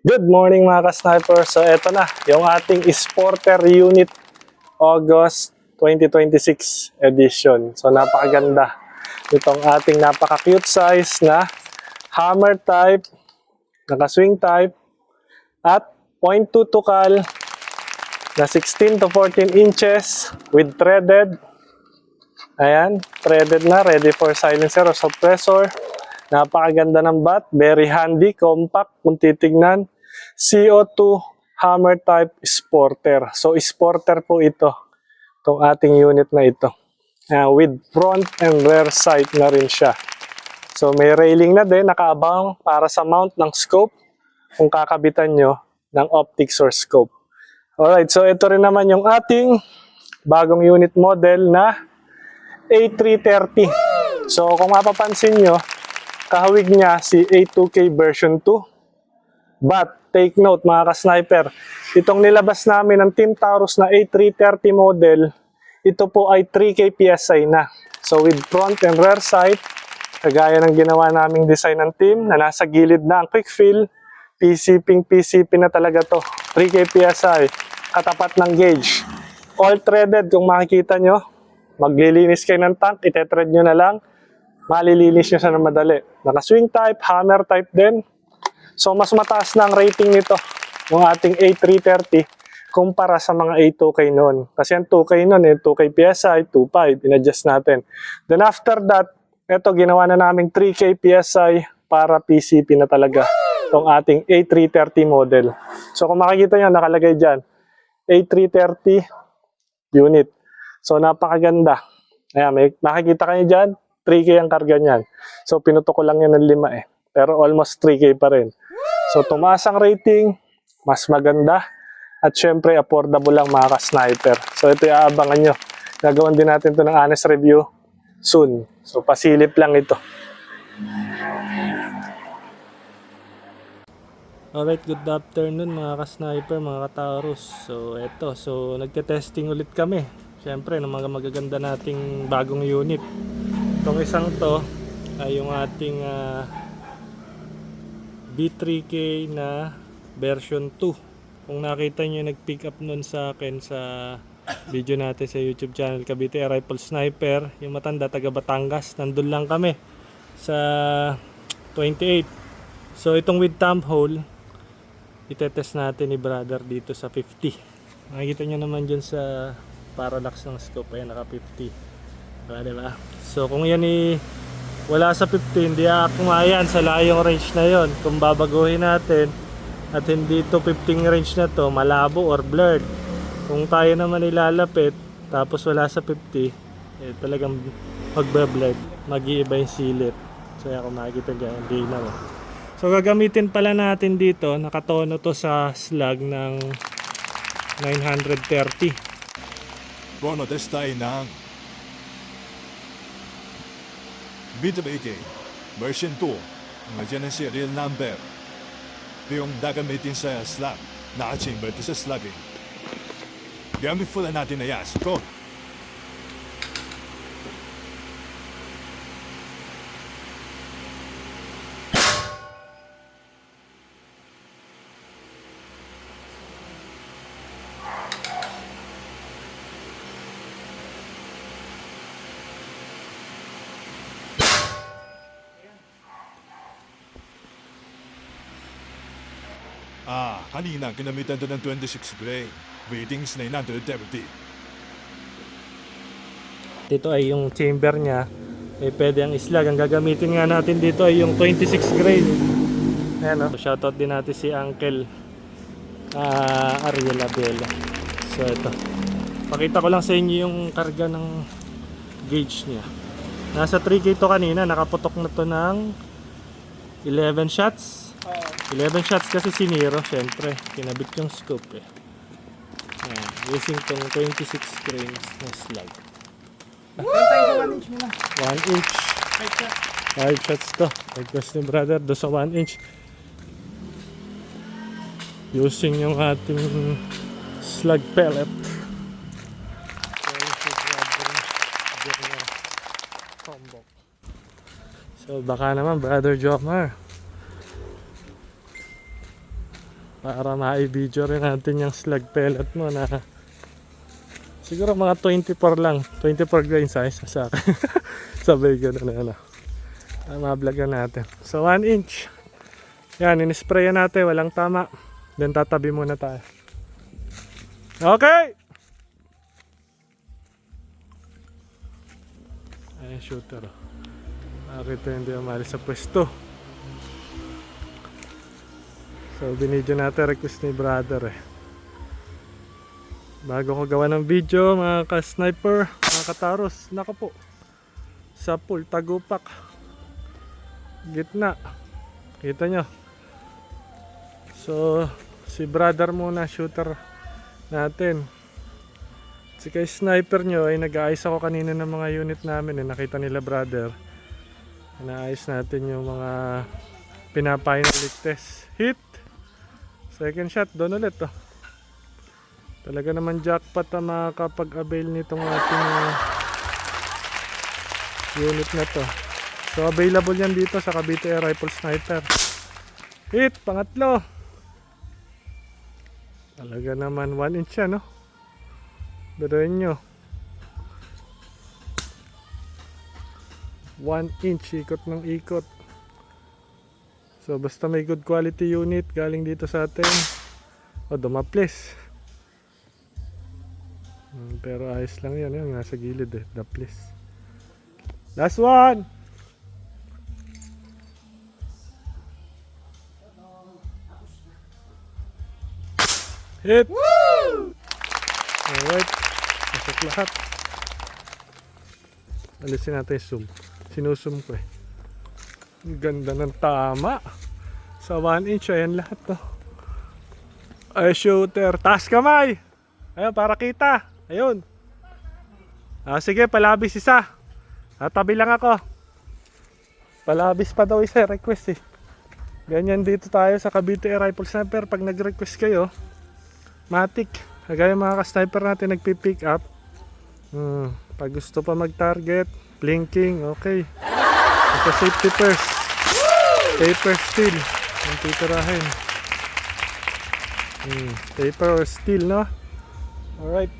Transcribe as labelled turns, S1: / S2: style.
S1: Good morning mga ka-sniper. So eto na, yung ating Sporter Unit August 2026 edition. So napakaganda itong ating napaka-cute size na hammer type, naka-swing type, at .2 tukal na 16 to 14 inches with threaded. Ayan, threaded na, ready for silencer or suppressor. Napakaganda ng bat, very handy, compact kung titignan. CO2 hammer type sporter. So sporter po ito, itong ating unit na ito. With front and rear sight na rin siya. So may railing na din, nakaabang para sa mount ng scope kung kakabitan nyo ng optics or scope. Alright, so ito rin naman yung ating bagong unit model na A330. So kung mapapansin nyo, kahawig niya si A2K version 2. But take note mga ka-sniper, itong nilabas namin ng Team Taurus na A330 model, ito po ay 3K PSI na. So with front and rear sight, kagaya ng ginawa naming design ng team na nasa gilid na ang quick fill, PCP na talaga to. 3K PSI, katapat ng gauge. All threaded kung makikita nyo. Maglilinis kayo ng tank, ite-thread nyo na lang. Malilinis nyo siya na madali. Naka-swing type, hammer type din. So mas mataas na ang rating nito, ng ating A330, kumpara sa mga A2K noon. Kasi ang 2K noon, 2K PSI, 2.5, in-adjust natin. Then after that, ito ginawa na naming 3K PSI para PCP na talaga itong ating A330 model. So kung makikita nyo, nakalagay dyan, A330 unit. So napakaganda. Ayan, may makikita kayo dyan, 3K ang karga niyan. So pinuto ko lang yan ng 5 eh. Pero almost 3K pa rin. So tumaas ang rating, mas maganda, at syempre affordable lang mga ka-sniper. So ito yung aabangan nyo. Gagawin din natin ito ng honest review soon. So pasilip lang ito. Alright, good afternoon mga ka-sniper, mga ka-Taurus. So eto, nagte-testing ulit kami. Syempre, ng mga magaganda nating bagong unit. Itong isang to ay yung ating B3K na version 2. Kung nakita nyo nag-pick up nun sa akin sa video natin sa YouTube channel Cavite Rifle Sniper, yung matanda taga Batangas, nandun lang kami sa 28. So itong with thumb hole, itetest natin ni brother dito sa 50. Makikita nyo naman dyan sa parallax ng scope, ayan, naka 50. Diba? So kung yan wala sa 50, hindi akumayan sa layong range na yon. Kung babaguhin natin at hindi to 15 range na to, malabo or blurred. Kung tayo naman ilalapit tapos wala sa 50, talagang magbe-blurred, mag-iiba yung silip. So yan, kung makikita dyan, hindi na. So gagamitin pala natin dito, nakatono to sa slug ng 930.
S2: このテスタイng B2AK version 2 ang dyan ang serial number. Ito yung gagamitin sa slug. Naka-chamber ito sa slugging. Gamit pula natin na yas. Go! Kanina ginamitan ito ng 26 grain. Ratings 930.
S1: Dito ay yung chamber niya, may pwede ang islag. Ang gagamitin nga natin dito ay yung 26 grain. Ayan, so shoutout din natin si Uncle Ariel Abela. So ito, pakita ko lang sa inyo yung karga ng gauge niya. Nasa 3K to kanina, nakaputok na to ng 11 shots. 11 shots kasi siniro, syempre kinabit yung scope eh. Ayan, using tong 26 grains na slug.
S3: 1 inch muna.
S1: 1 inch. 5 shots to. Request ni brother do sa 1 inch. Using yung ating slug pellet. So baka naman brother Jomar, Para ma-video rin natin yung slug pellet mo na siguro mga 24 lang. 24 grain size sa akin. Sabay ganun ano. Ma-vlogan natin. So 1 inch. Yan, in-sprayan natin. Walang tama. Then tatabi muna tayo. Okay! Ayan shooter. Nakita hindi umalis sa pwesto. So binidyo natin request ni brother eh. Bago ko gawa ng video mga ka-sniper, mga kataros, nako po. Sa pool, tagupak. Gitna. Kita nyo. So si brother muna shooter natin. Si kay sniper nyo ay nag-aayos ako kanina ng mga unit namin eh. Nakita nila brother. Naayos natin yung mga pinapinal test. Hit! Second shot, doon ulit oh. Talaga naman jackpot ang makakapag-avail nitong ating unit na to. So available yan dito sa Cavite Air Rifle Sniper. Hit! Pangatlo! Talaga naman 1 inch yan no? Biruin nyo. 1 inch, ikot ng ikot. So basta may good quality unit galing dito sa atin. O dumaplis. Pero ayos lang yan, yung nasa gilid eh, daplis. Last one! Hit! Woo! Alright, pasok lahat. Alisin natin yung zoom. Sinusum ko eh. Ang ganda ng tama. Sa 1 inch, ayan lahat to. Ay, shooter. Taas kamay! Ayun, para kita. Ayun. Sige, palabis isa. Tabi lang ako. Palabis pa daw isa, request eh. Ganyan dito tayo sa Cavite Air Rifle Sniper. Pag nag-request kayo, matik. Kagaya mga ka-sniper natin nagpipick up. Pag gusto pa mag-target, blinking, okay. Basta safety first. Paper steel. Ang titirahin. Paper or steel, no? Alright.